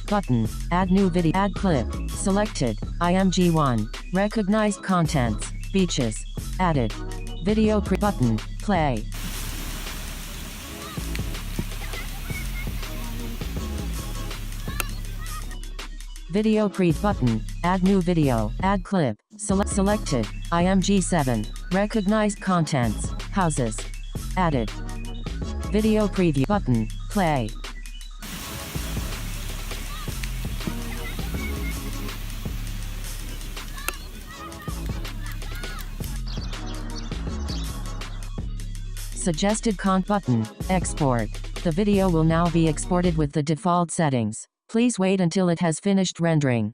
Button. Add new video. Add clip. Selected. IMG1. Recognized contents. Beaches. Added. Video button. Play. Video button. Add new video. Add clip. Selected. IMG7. Recognized contents. Houses. Added. Video preview button. Play. Suggested button. Export. The video will now be exported with the default settings. Please wait until it has finished rendering.